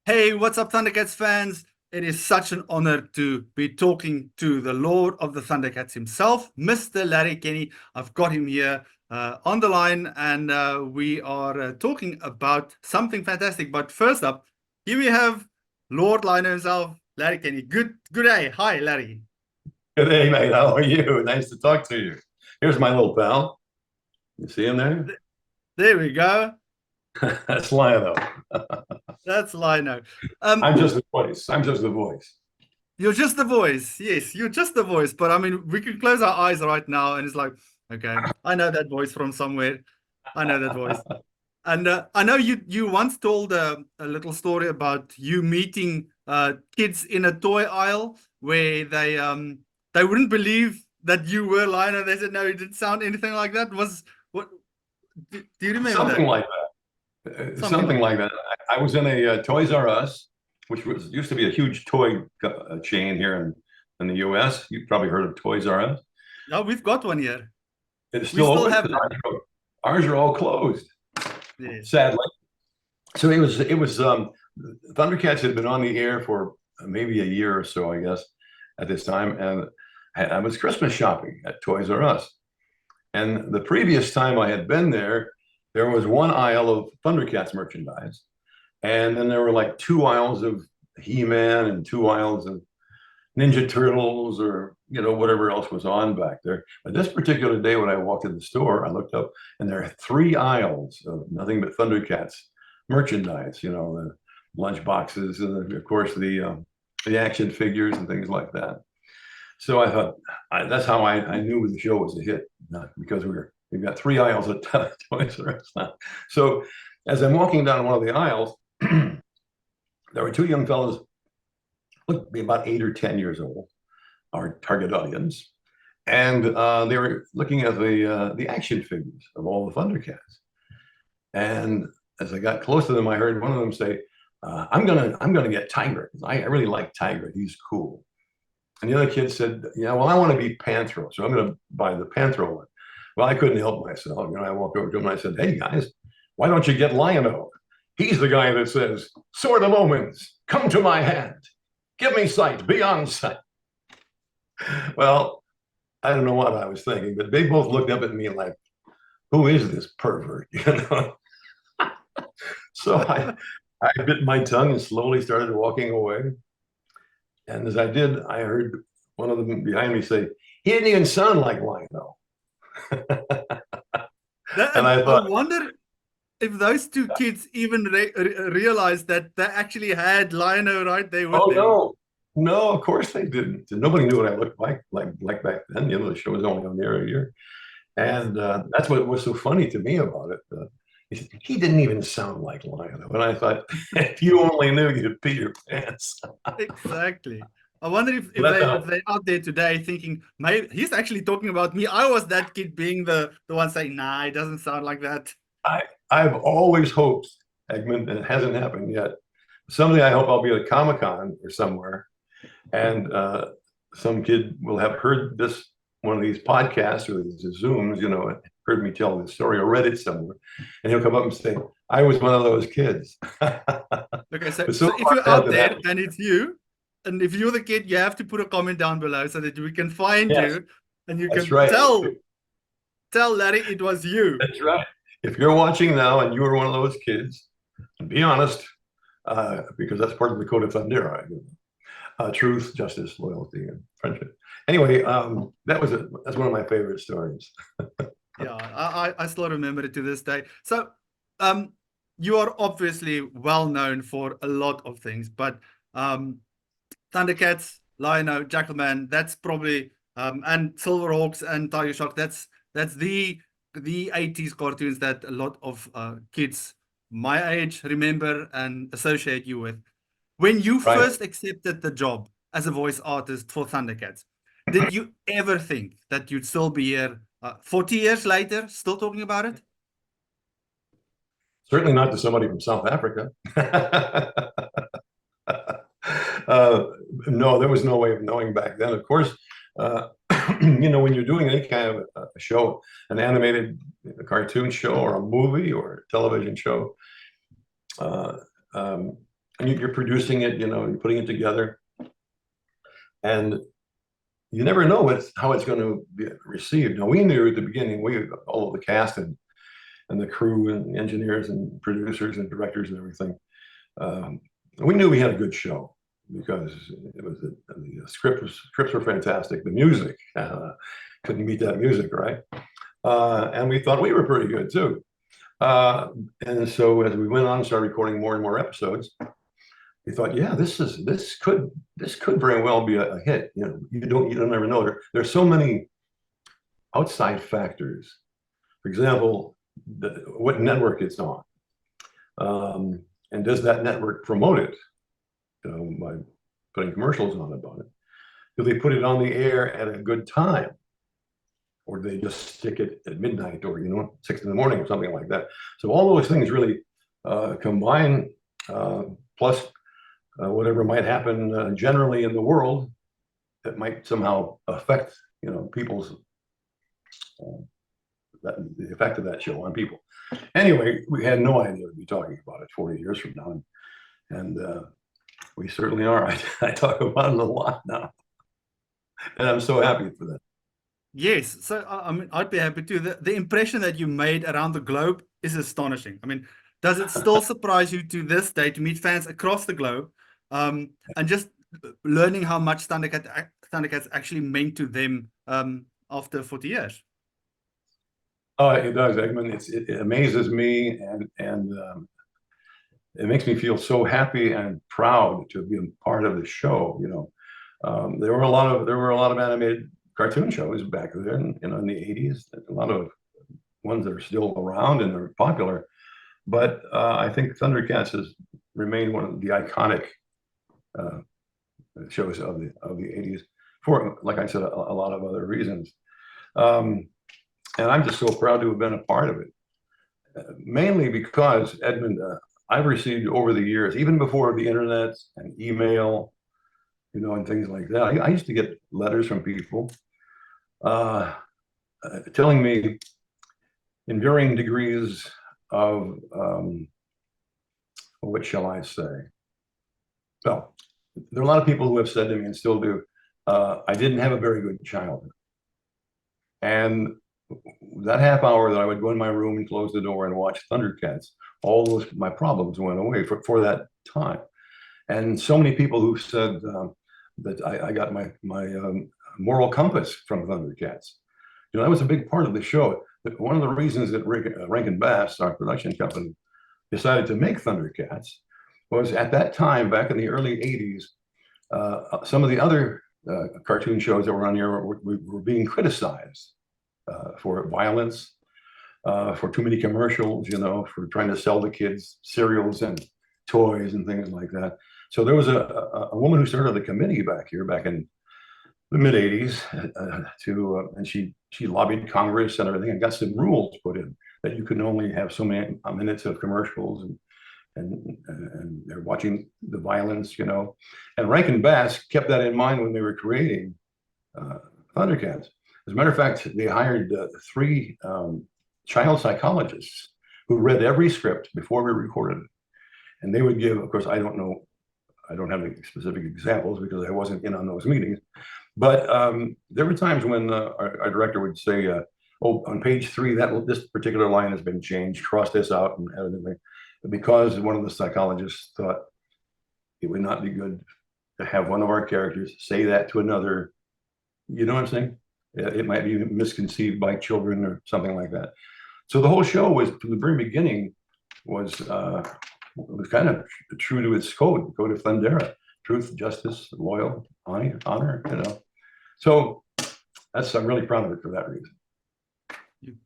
Hey, what's up, Thundercats fans? It is such an honor to be talking to the Lord of the Thundercats himself, Mr. Larry Kenney. I've got him here on the line, and we are talking about something fantastic. But first up, here we have Lord Lionel himself, Larry Kenney. Good day. Hi, Larry. Good day, mate. How are you? Nice to talk to you. Here's my little pal. You see him there? Th- There we go. That's Lionel. That's Lionel. I'm Um, just the voice. I'm just the voice. You're just the voice. Yes, you're just the voice. But I mean, we can close our eyes right now and it's like, okay, I know that voice from somewhere. I know that voice. And I know you once told a little story about you meeting kids in a toy aisle where they wouldn't believe that you were Lionel. They said no, it didn't sound anything like that. Was what? Do you remember Something that? like that. Something Something like like that. that. I was in a Toys R Us, which used to be a huge toy chain here in the U.S. You've probably heard of Toys R Us. Yeah, we've got one here. It's We still still open have because them. ours are all closed, Yes. sadly. So it was ThunderCats had been on the air for maybe a year or so, I guess, at this time, and I was Christmas shopping at Toys R Us. And the previous time I had been there, there was one aisle of ThunderCats merchandise, and then there were like two aisles of He-Man and two aisles of Ninja Turtles or whatever else was on back there. But this particular day when I walked in the store, I looked up and there are three aisles of nothing but ThunderCats merchandise, the lunch boxes and of course the action figures and things like that. So I thought that's how I knew the show was a hit, because we've got three aisles of Toys R Us now. So as I'm walking down one of the aisles, there were two young fellows, looked to be about 8 or 10 years old, our target audience, and they were looking at the action figures of all the ThunderCats. And as I got close to them, I heard one of them say, "I'm gonna get Tiger. I really like Tiger. He's cool." And the other kid said, "Yeah, well, I want to be Panthro, so I'm going to buy the Panthro one." Well, I couldn't help myself. I walked over to him and I said, "Hey guys, why don't you get Lion-O? He's the guy that says, 'Sword of omens, come to my hand. Give me sight beyond sight.'" Well, I don't know what I was thinking, but they both looked up at me like, "Who is this pervert?" So I bit my tongue and slowly started walking away. And as I did, I heard one of them behind me say, "He didn't even sound like Lion-O." And I I thought, wonder if those two kids even realized that they actually had Lionel right there with "Oh them. no, no, of course they didn't." And nobody knew what I looked like back then. The show was only on the air a year, and that's what was so funny to me about it. He didn't even sound like Lion-O, and I thought, if you only knew, you'd pee your pants. Exactly. I wonder if, So if that's they how if they're out there today thinking, maybe he's actually talking about me. I was that kid being the one saying, nah, it doesn't sound like that. I I've always hoped, Egmont, and it hasn't happened yet. Someday I hope I'll be at a Comic-Con or somewhere, and some kid will have heard this one of these podcasts or these Zooms, and heard me tell this story or read it somewhere, and he'll come up and say, "I was one of those kids." Okay, so But so so if far, you're that out hasn't there happened. and it's you, and if you're the kid, you have to put a comment down below so that we can find Yes, you and you that's can right. tell Larry it was you. That's right. If you're watching now and you were one of those kids, be honest, because that's part of the code of Thundera. Truth, justice, loyalty, and friendship. Anyway, that's one of my favorite stories. Yeah, I still remember it to this day. So, um, you are obviously well known for a lot of things, but um, Thundercats, Lion-O, Jackalman, that's probably and Silverhawks and Tiger Shark. That's the 80s cartoons that a lot of kids my age remember and associate you with. When you Right. first accepted the job as a voice artist for Thundercats, did you ever think that you'd still be here 40 years later, still talking about it? Certainly not to somebody from South Africa. No, there was no way of knowing back then. Of course, uh, when you're doing any kind of a show, an animated cartoon show or a movie or a television show, uh, um, and you're producing it, you're putting it together, and you never know how it's going to be received. Now, we knew at the beginning, all of the cast and the crew and engineers and producers and directors and everything, we knew we had a good show because the scripts were fantastic. The music, couldn't beat that music, right? And we thought we were pretty good too. And so as we went on and started recording more and more episodes, we thought, yeah, this could very well be a hit. You don't ever know. There's so many outside factors. For example, what network it's on, and does that network promote it by putting commercials on about it? Do they put it on the air at a good time, or do they just stick it at midnight or 6 in the morning or something like that? So all those things really combine, plus whatever might happen generally in the world that might somehow affect people's the effect of that show on people. Anyway, we had no idea we'd be talking about it 40 years from now, and we certainly are. I talk about it a lot now, and I'm so happy for that. Yes, so I mean, I'd be happy to. The impression that you made around the globe is astonishing. I mean, does it still surprise you to this day to meet fans across the globe, and just learning how much ThunderCats actually meant to them after 40 years? Oh, it does, Egmont. It amazes me, and it makes me feel so happy and proud to be a part of the show. There were a lot of animated cartoon shows back there, in the 80s. A lot of ones that are still around and they're popular, but I think ThunderCats has remained one of the iconic shows of the 80s for, like I said, a lot of other reasons. And I'm just so proud to have been a part of it, mainly because, Edmund, I've received over the years, even before the internet and email, and things like that. I used to get letters from people telling me in varying degrees of, what shall I say? Well, there are a lot of people who have said to me and still do, I didn't have a very good childhood. And that half hour that I would go in my room and close the door and watch ThunderCats, all my problems went away for that time. And so many people who said that I got my moral compass from ThunderCats. That was a big part of the show. One of the reasons that Rankin Bass, our production company, decided to make ThunderCats was at that time, back in the early 80s, some of the other cartoon shows that were on here were being criticized for violence, for too many commercials, for trying to sell the kids cereals and toys and things like that. So there was a woman who started the committee back in the mid 80s and she lobbied Congress and everything and got some rules put in that you can only have so many minutes of commercials and they're watching the violence, and Rankin Bass kept that in mind when they were creating ThunderCats. As a matter of fact, they hired 3 child psychologists who read every script before we recorded it. And they would give, of course, I don't have any specific examples because I wasn't in on those meetings, but there were times when our director would say, oh, on page 3, this particular line has been changed, cross this out and everything, because one of the psychologists thought it would not be good to have one of our characters say that to another. You know what I'm saying? It might be misconceived by children or something like that. So the whole show was, from the very beginning, was kind of true to its code of Thundera: truth, justice, loyal, honor. So I'm really proud of it for that reason.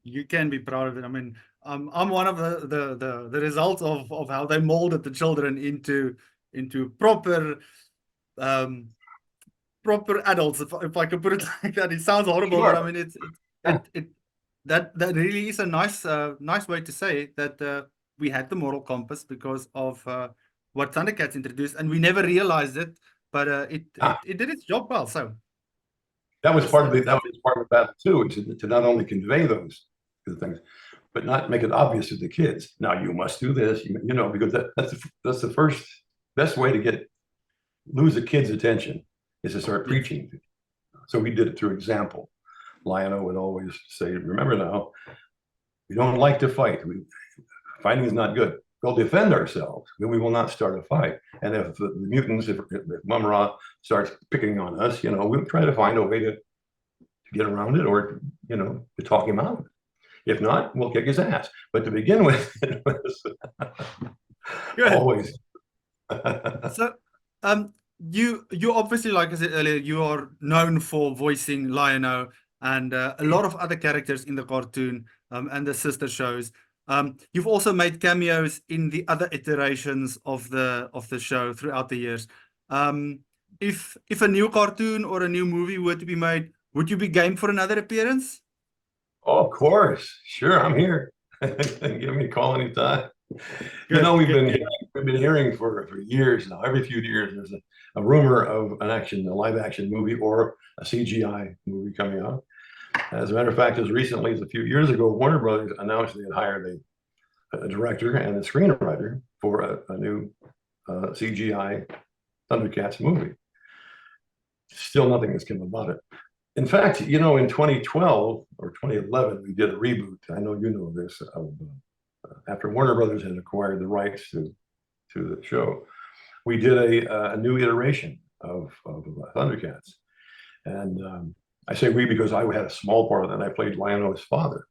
You can be proud of it. I mean, I'm one of the results of how they molded the children into proper adults, if I could put it like that. It sounds horrible, Sure. but I mean that really is a nice way to say that we had the moral compass because of what ThunderCats introduced, and we never realized it, but it did its job well. So that was part of that too, to not only convey those things, but not make it obvious to the kids. Now you must do this, because that's the first best way to lose a kid's attention is to start preaching. So we did it through example. Lion-O would always say, remember now, we don't like to fight. Fighting is not good. We'll defend ourselves, but we will not start a fight. And if the mutants, if Mum-Ra starts picking on us, we'll try to find a way to get around it, or, to talk him out. If not, we'll kick his ass. But to begin with, it was always. So, you obviously, like I said earlier, you are known for voicing Lion-O and a lot of other characters in the cartoon and the sister shows. You've also made cameos in the other iterations of the show throughout the years. If a new cartoon or a new movie were to be made, would you be game for another appearance? Oh, of course. Sure, I'm here. Give me a call anytime. Good, we've been hearing for years now. Every few years, there's a rumor of a live action movie or a CGI movie coming out. As a matter of fact, as recently as a few years ago, Warner Brothers announced they had hired a director and a screenwriter for a new CGI ThunderCats movie. Still nothing has come about it. In fact, in 2012 or 2011, we did a reboot. I know you know this. After Warner Brothers had acquired the rights to the show, we did a new iteration of ThunderCats. And I say we because I had a small part of that. I played Lion-O's father.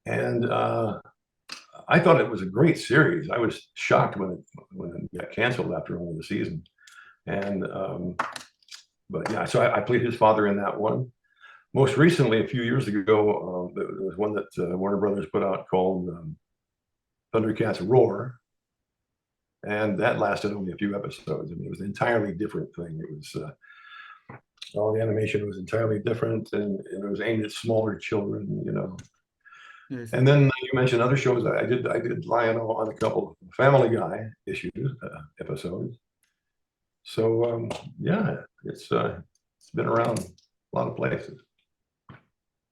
And I thought it was a great series. I was shocked when it got canceled after only the season. And but yeah, so I played his father in that one. Most recently, a few years ago, there was one that Warner Brothers put out called ThunderCats Roar. And that lasted only a few episodes. I mean, it was an entirely different thing. It was all the animation was entirely different, and it was aimed at smaller children, Yes. And then you mentioned other shows. I did Lion-O on a couple of Family Guy episodes. So yeah, it's been around a lot of places.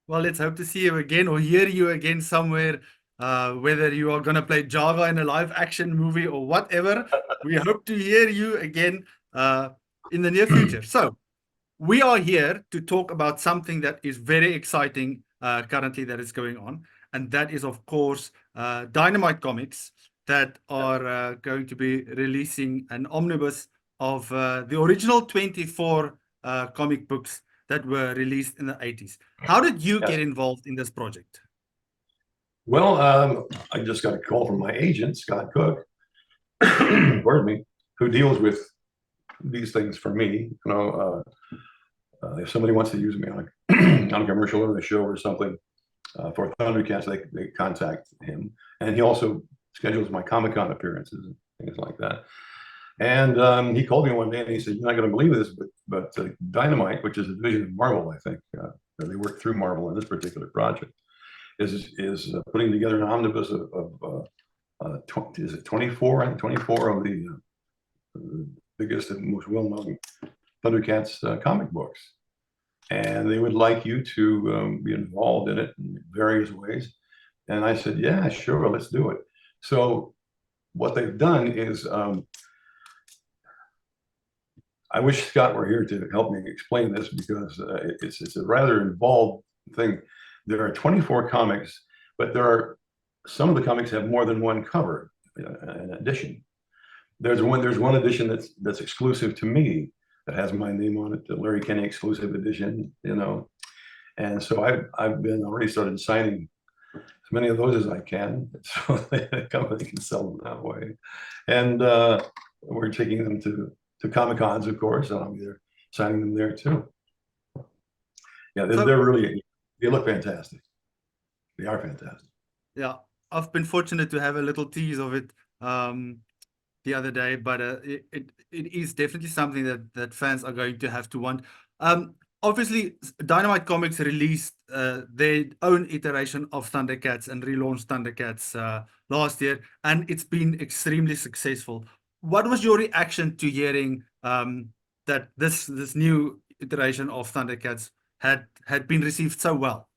Well, let's hope to see you again or hear you again somewhere. Whether you are going to play Java in a live action movie or whatever, we hope to hear you again in the near future. So we are here to talk about something that is very exciting currently that is going on. And that is, of course, Dynamite Comics that are going to be releasing an omnibus of the original 24 comic books that were released in the 80s. How did you get involved in this project? Well, I just got a call from my agent, Scott Cook, pardon me, who deals with these things for me. If somebody wants to use me on a commercial or a show or something for ThunderCats, they contact him. And he also schedules my Comic-Con appearances and things like that. And he called me one day and he said, "You're not going to believe this, but Dynamite, which is a division of Marvel, I think, they work through Marvel in this particular project, is putting together an omnibus of is it 24? I think 24 of the biggest and most well-known ThunderCats comic books. And they would like you to be involved in it in various ways." And I said, "Yeah, sure, let's do it." So what they've done is, I wish Scott were here to help me explain this, because it's a rather involved thing. There are 24 comics, but some of the comics have more than one cover, an edition. There's one edition that's exclusive to me, that has my name on it, the Larry Kenney exclusive edition, And so I've been already started signing as many of those as I can, so the company can sell them that way. And we're taking them to Comic-Cons, of course, and I'll be there signing them there too. Yeah, they look fantastic. They are fantastic. Yeah, I've been fortunate to have a little tease of it the other day, but it is definitely something that fans are going to have to want. Obviously, Dynamite Comics released their own iteration of ThunderCats and relaunched ThunderCats last year, and it's been extremely successful. What was your reaction to hearing that this new iteration of ThunderCats had been received so well?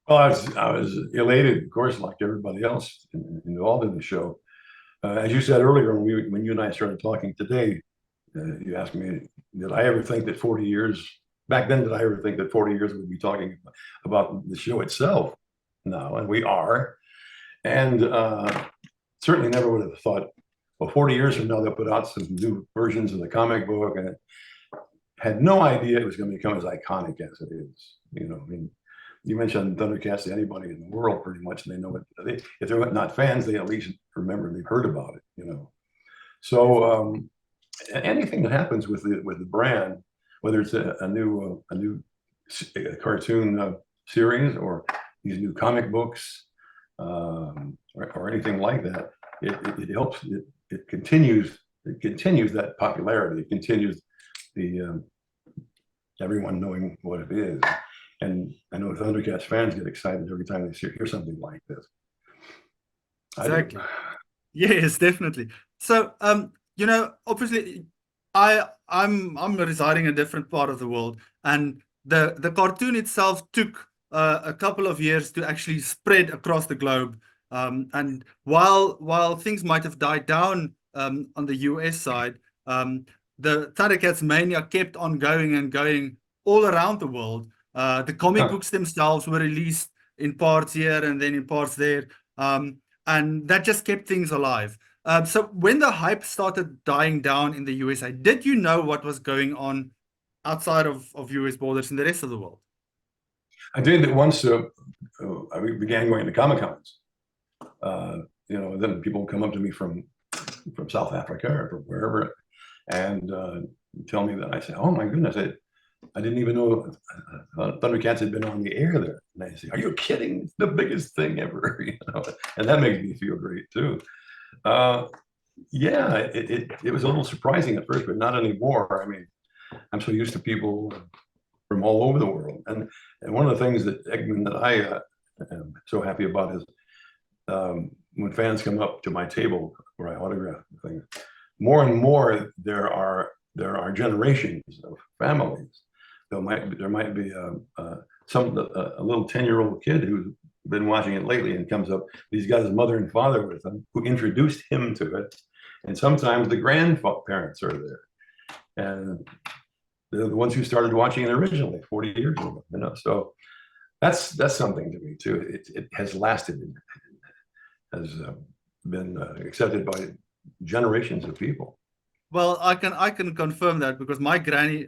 Well, I was elated, of course, like everybody else involved in the show. As you said earlier, when you and I started talking today, you asked me, did I ever think that 40 years back then, did I ever think that 40 years we'd be talking about the show itself? No, and we are. And certainly never would have thought, well, 40 years from now, they'll put out some new versions of the comic book, and had no idea it was going to become as iconic as it is. You know, I mean, you mentioned ThunderCats to anybody in the world, pretty much, and they know it. If they're not fans, they at least remember they've heard about it. You know, so anything that happens with the brand, whether it's a new cartoon series or these new comic books or anything like that, it helps. It continues that popularity. It continues the everyone knowing what it is. And I know ThunderCats fans get excited every time they hear something like this. Exactly. Yes, definitely. So, you know, obviously, I'm residing in a different part of the world, and the cartoon itself took a couple of years to actually spread across the globe. And while things might have died down on the US side, the ThunderCats mania kept on going and going all around the world. The comic books themselves were released in parts here and then in parts there. And that just kept things alive. So when the hype started dying down in the USA, did you know what was going on outside of US borders in the rest of the world? I did it once. I began going to Comic Cons. You know, then people come up to me from South Africa or from wherever, and tell me that. I say, "Oh my goodness, I didn't even know ThunderCats had been on the air there." And I say, "Are you kidding? It's the biggest thing ever!" You know, and that makes me feel great too. Yeah, it was a little surprising at first, but not anymore. I mean, I'm so used to people from all over the world, and one of the things that Eggman that I am so happy about is when fans come up to my table where I autograph things, more and more there are generations of families. There might be a little 10-year-old kid who's been watching it lately and comes up. He's got his mother and father with him who introduced him to it, and sometimes the grandparents are there, and they're the ones who started watching it originally 40 years ago. You know, so that's something to me too. It has lasted, has been accepted by generations of people. Well, I can confirm that because my granny,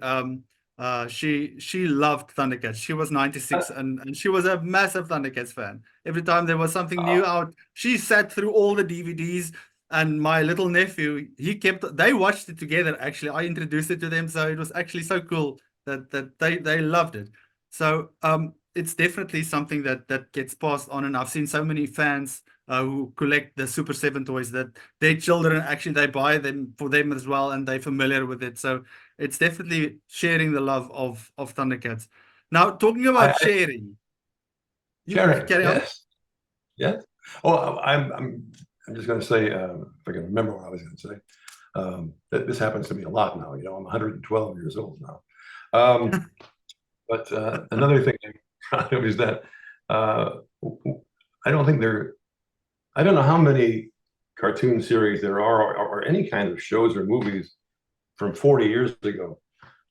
she loved ThunderCats. She was 96 and she was a massive ThunderCats fan. Every time there was something new out, she sat through all the DVDs. And my little nephew, they watched it together. Actually, I introduced it to them, so it was actually so cool that they loved it. So it's definitely something that gets passed on. And I've seen so many fans who collect the Super 7 toys that their children actually they buy them for them as well, and they're familiar with it. So it's definitely sharing the love of ThunderCats. Now, talking about sharing, carry on. Yes. Oh, I'm just going to say, if I can remember what I was going to say, that this happens to me a lot now. You know, I'm 112 years old now. But another thing is that I don't know how many cartoon series there are or any kind of shows or movies from 40 years ago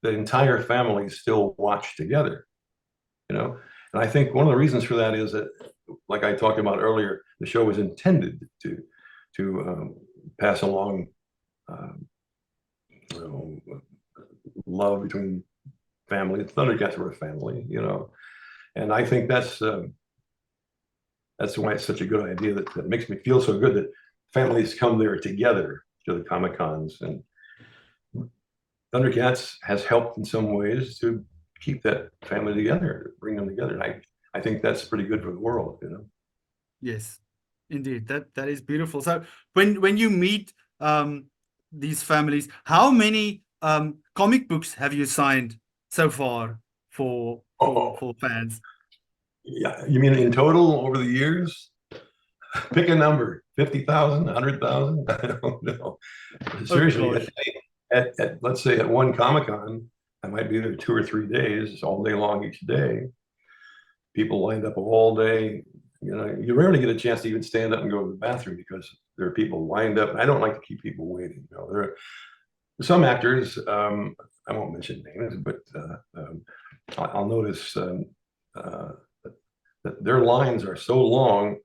that entire families still watch together, you know? And I think one of the reasons for that is that, like I talked about earlier, the show was intended to pass along you know, love between families. ThunderCats were a family, you know, and I think that's why it's such a good idea that makes me feel so good that families come there together to the Comic Cons, and ThunderCats has helped in some ways to keep that family together, bring them together. And I think that's pretty good for the world, you know. Yes, indeed. That is beautiful. So when you meet these families, how many comic books have you signed so far for fans? Yeah, you mean in total over the years? Pick a number, 50,000, 100,000? I don't know. Seriously, at let's say at one Comic-Con, I might be there 2 or 3 days, all day long each day. People lined up all day, you rarely get a chance to even stand up and go to the bathroom because there are people lined up. I don't like to keep people waiting. There are some actors, I won't mention names, but I'll notice that their lines are so long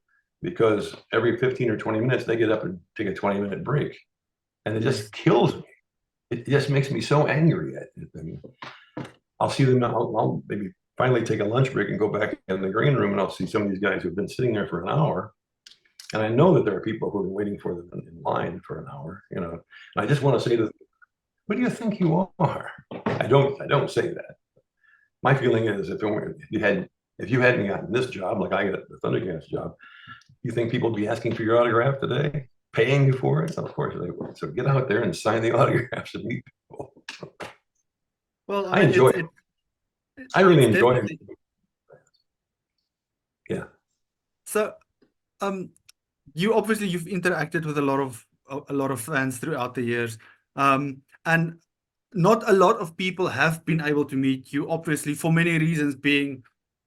because every 15 or 20 minutes they get up and take a 20-minute break. And it just kills me. It just makes me so angry at it. And I'll see them, I'll maybe finally take a lunch break and go back in the green room, and I'll see some of these guys who've been sitting there for an hour. And I know that there are people who've been waiting for them in line for an hour, And I just want to say to them, what do you think you are? I don't say that. My feeling is if you hadn't gotten this job, like I got the ThunderCats job, you think people would be asking for your autograph today? Paying you for it? Of course they would. So get out there and sign the autographs and meet people. Well, I enjoy it. I really enjoy it. Yeah. So, you've interacted with a lot of fans throughout the years, and not a lot of people have been able to meet you, obviously, for many reasons, being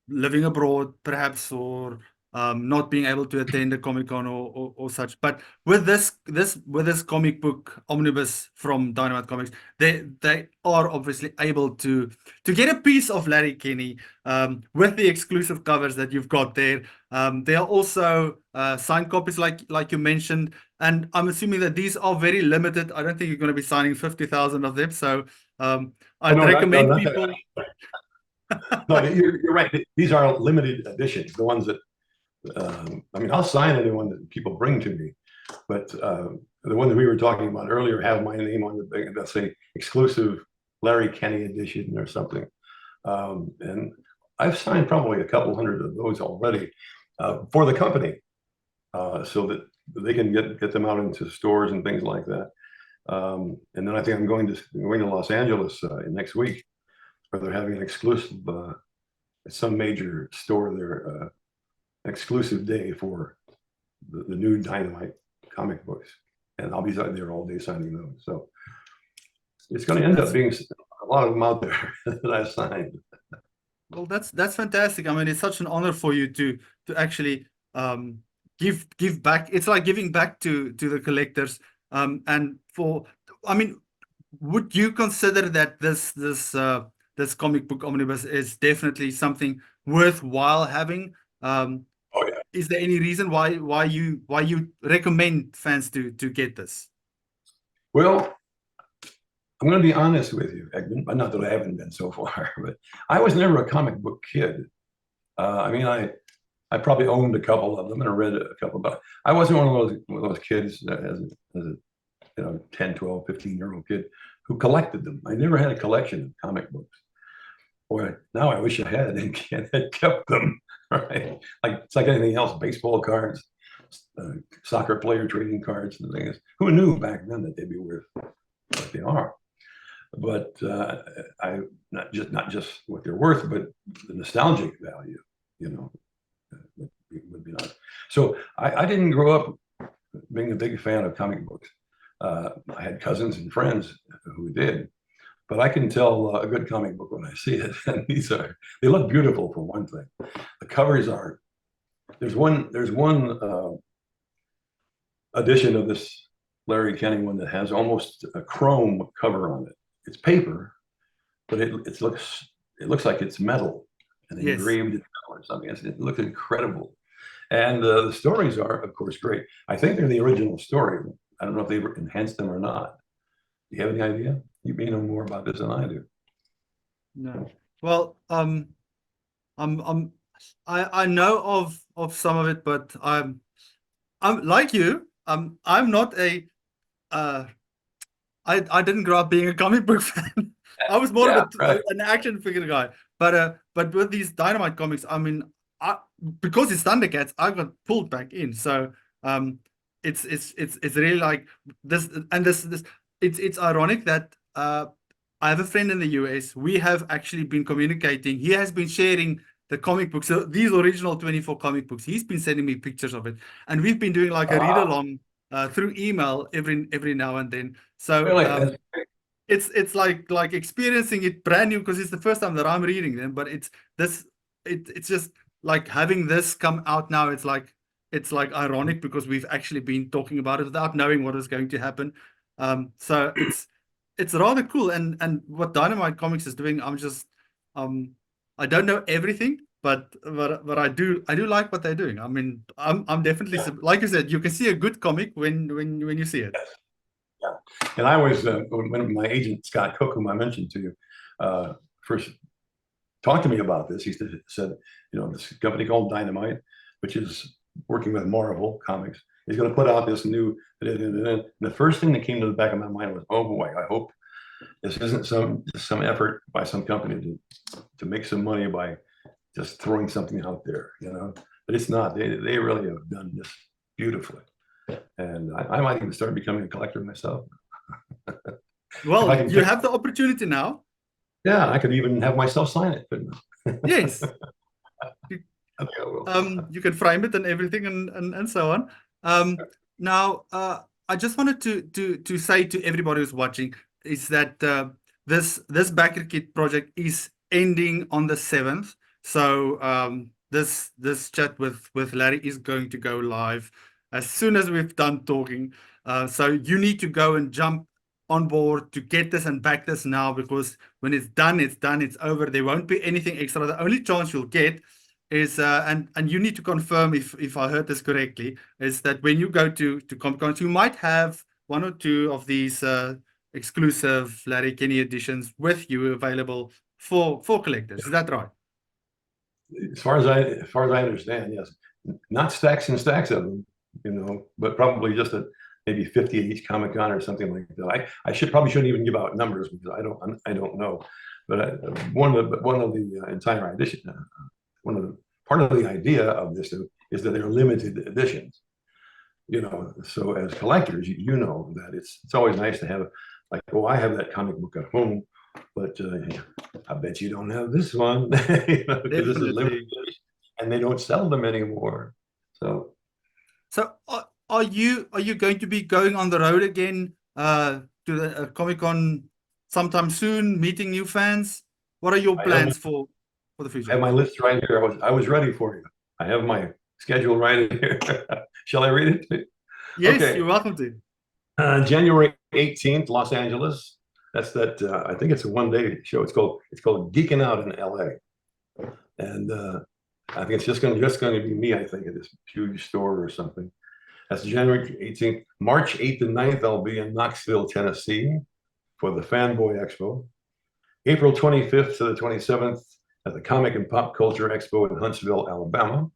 living abroad, perhaps, or not being able to attend a Comic-Con or such. But with this comic book omnibus from Dynamite Comics, they are obviously able to get a piece of Larry Kenney with the exclusive covers that you've got there. There are also signed copies like you mentioned, and I'm assuming that these are very limited. I don't think you're going to be signing 50,000 of them. So I'd recommend people. No, you're right. These are limited editions. The ones that I'll sign anyone that people bring to me, but the one that we were talking about earlier have my name on the thing. That's a exclusive Larry Kenney edition or something. And I've signed probably a couple hundred of those already for the company, so that they can get them out into stores and things like that. And then I think I'm going to Los Angeles next week, where they're having an exclusive, some major store there, exclusive day for the new Dynamite comic books, and I'll be there all day signing those. So it's going to end up being a lot of them out there that I signed. Well, that's fantastic. I mean, it's such an honor for you to actually give back. It's like giving back to the collectors. And would you consider that this comic book omnibus is definitely something worthwhile having? Oh yeah. Is there any reason why you recommend fans to get this? Well, I'm going to be honest with you. Not that I haven't been so far, but I was never a comic book kid. I probably owned a couple of them and I read a couple, but I wasn't one of those kids as a 10, 12, 15-year-old kid who collected them. I never had a collection of comic books. Boy, now I wish I had and had kept them. Right? Like it's like anything else, baseball cards, soccer player trading cards and things. Who knew back then that they'd be worth what they are? But I not just what they're worth, but the nostalgic value, would be nice. So I didn't grow up being a big fan of comic books. I had cousins and friends who did, but I can tell a good comic book when I see it. And they look beautiful for one thing. The covers are. There's one edition of this Larry Kenney one that has almost a chrome cover on it. It's paper, but it looks like it's metal and engraved in colors. I mean, it looks incredible. And the stories are, of course, great. I think they're the original story. I don't know if they've enhanced them or not. Do you have any idea? You may know more about this than I do. No. Well, I know of some of it, but I'm like you. I'm not a I didn't grow up being a comic book fan. I was more of an action figure guy. But with these Dynamite comics, because it's ThunderCats, I got pulled back in. So it's really like this, and this it's ironic that I have a friend in the US. We have actually been communicating. He has been sharing the comic books, so these original 24 comic books. He's been sending me pictures of it, and we've been doing like a read along through email every now and then. So really? It's like experiencing it brand new because it's the first time that I'm reading them. But it's just like having this come out now, it's like ironic because we've actually been talking about it without knowing what is going to happen. So it's rather cool. And what Dynamite Comics is doing, I don't know everything, but I do like what they're doing. I mean, I'm definitely, like you said, you can see a good comic when you see it. Yeah. And I always, when my agent, Scott Cook, whom I mentioned to you, first talked to me about this, he said, this company called Dynamite, which is working with Marvel Comics, is going to put out this new, and the first thing that came to the back of my mind was, oh boy, I hope this isn't some effort by some company to make some money by just throwing something out there, but it's not. They really have done this beautifully. And I might even start becoming a collector myself. Well, you have the opportunity now. Yeah, I could even have myself sign it, couldn't I? Yes. I think I will. You can frame it and everything and so on. Now, I just wanted to say to everybody who's watching is that this Backerkit project is ending on the 7th. So this chat with Larry is going to go live as soon as we've done talking. So you need to go and jump on board to get this and back this now, because when it's done, it's over. There won't be anything extra. The only chance you'll get is and you need to confirm if I heard this correctly, is that when you go to Comic-Con, you might have one or two of these exclusive Larry Kenney editions with you available for collectors. Is that right? As far as I understand, yes. Not stacks and stacks of them, but probably just maybe 50 at each Comic-Con or something like that. I shouldn't even give out numbers because I don't know. But one of the entire edition, part of the idea of this is that they're limited editions. So as collectors, you know that it's always nice to have, like, oh, I have that comic book at home, but I bet you don't have this one, because this is limited edition, and they don't sell them anymore. So are you going to be going on the road again to the Comic-Con sometime soon, meeting new fans? What are your plans for the future? I have my list right here. I was ready for you. I have my schedule right here. Shall I read it? Yes, okay. You're welcome to. January 18th, Los Angeles. That's that. I think it's a one-day show. It's called Geeking Out in LA, and I think it's just going to be me. I think at this huge store or something. That's January 18th. March 8th and 9th, I'll be in Knoxville, Tennessee, for the Fanboy Expo. April 25th to the 27th at the Comic and Pop Culture Expo in Huntsville, Alabama.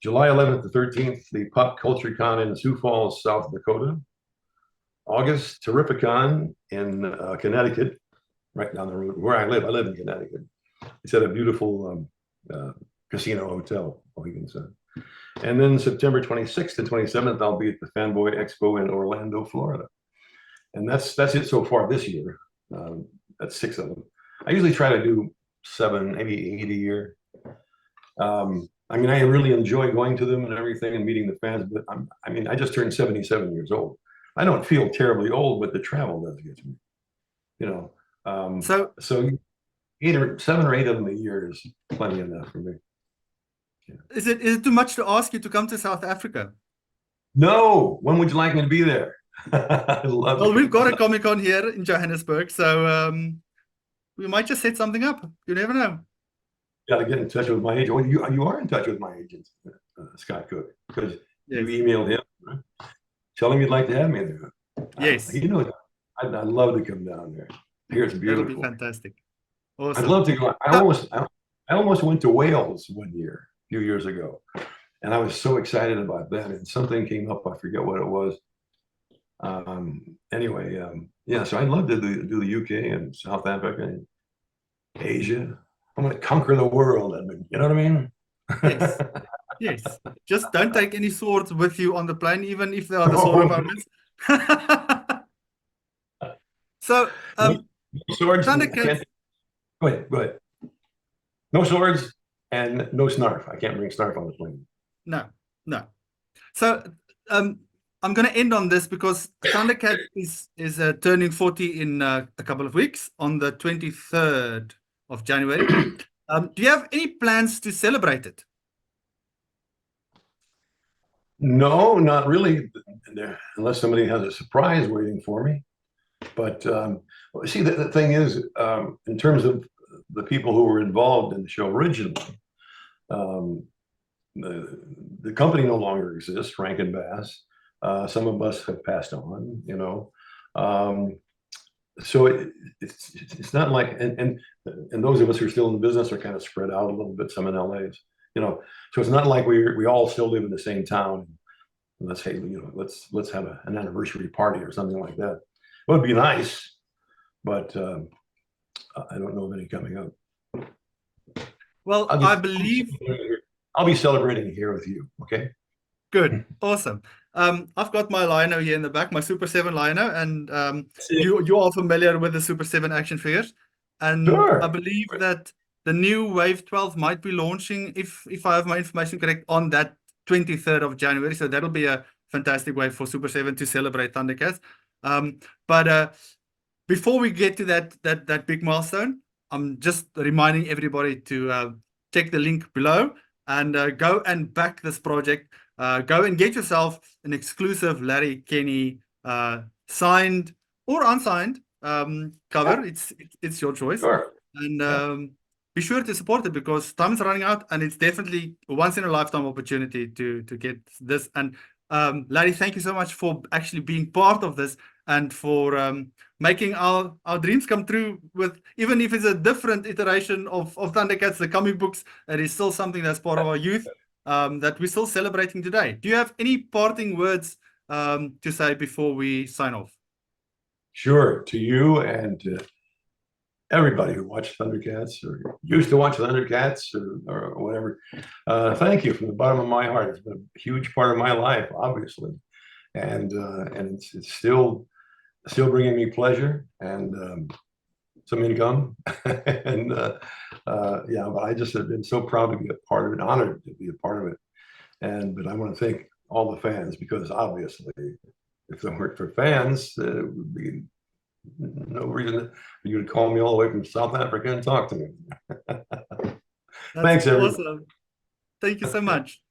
July 11th to 13th, the Pop Culture Con in Sioux Falls, South Dakota. August, Terrificon in Connecticut, right down the road where I live. I live in Connecticut. It's at a beautiful casino hotel, all you can say. And then September 26th and 27th, I'll be at the Fanboy Expo in Orlando, Florida. And that's it so far this year. That's 6 of them. I usually try to do 7, maybe 8 a year. I mean, I really enjoy going to them and everything and meeting the fans, but I just turned 77 years old. I don't feel terribly old, but the travel does get to me, So 7 or 8 of them a year is plenty enough for me. Yeah. Is it too much to ask you to come to South Africa? No. When would you like me to be there? Well, we've got a Comic-Con here in Johannesburg, so we might just set something up. You never know. Got to get in touch with my agent. Well, you are in touch with my agent, Scott Cook, because you emailed him. Right? Tell him you'd like to have me there. Yes. I'd love to come down there. Here it's beautiful. That'll be fantastic. Awesome. I'd love to go. I almost went to Wales one year, a few years ago, and I was so excited about that. And something came up. I forget what it was. Anyway, yeah. So I'd love to do the UK and South Africa and Asia. I'm going to conquer the world. You know what I mean? Yes. Yes. Just don't take any swords with you on the plane, even if they are the sword of omens. So, no swords. ThunderCats. Go ahead. No swords and no snarf. I can't bring snarf on the plane. No. So, I'm going to end on this because ThunderCats is turning 40 in a couple of weeks on the 23rd of January. Do you have any plans to celebrate it? No, not really, unless somebody has a surprise waiting for me. But see, the thing is, in terms of the people who were involved in the show originally, um, the company no longer exists, Rankin Bass. Some of us have passed on, you know. So it's not like, and those of us who are still in the business are kind of spread out a little bit, some in LA's, you know. So it's not like we all still live in the same town. Let's say, you know, let's have an anniversary party or something like that. It would be nice, but I don't know of any coming up. Well, I believe. I'll be celebrating here with you. Okay. Good, awesome. I've got my Lino here in the back, my Super 7 Lino, and you are familiar with the Super 7 action figures, and Sure. I believe that the new Wave 12 might be launching, if I have my information correct, on that 23rd of January. So that'll be a fantastic way for Super 7 to celebrate ThunderCats. But before we get to that big milestone, I'm just reminding everybody to check the link below and go and back this project. Go and get yourself an exclusive Larry Kenney signed or unsigned cover. It's your choice. Sure. And be sure to support it because time is running out, and it's definitely a once in a lifetime opportunity to get this. And Larry, thank you so much for actually being part of this and for making our dreams come true, with even if it's a different iteration of ThunderCats, the comic books. It is still something that's part of our youth that we're still celebrating today. Do you have any parting words to say before we sign off? Sure. To you and to everybody who watched ThunderCats or used to watch ThunderCats or whatever. Thank you from the bottom of my heart. It's been a huge part of my life, obviously, and it's still bringing me pleasure and some income. And yeah, but I just have been so proud to be a part of it, honored to be a part of it. But I want to thank all the fans, because obviously, if it weren't for fans, it would be no reason for you to call me all the way from South Africa and talk to me. That's Thanks, everybody. awesome. Thank you so much.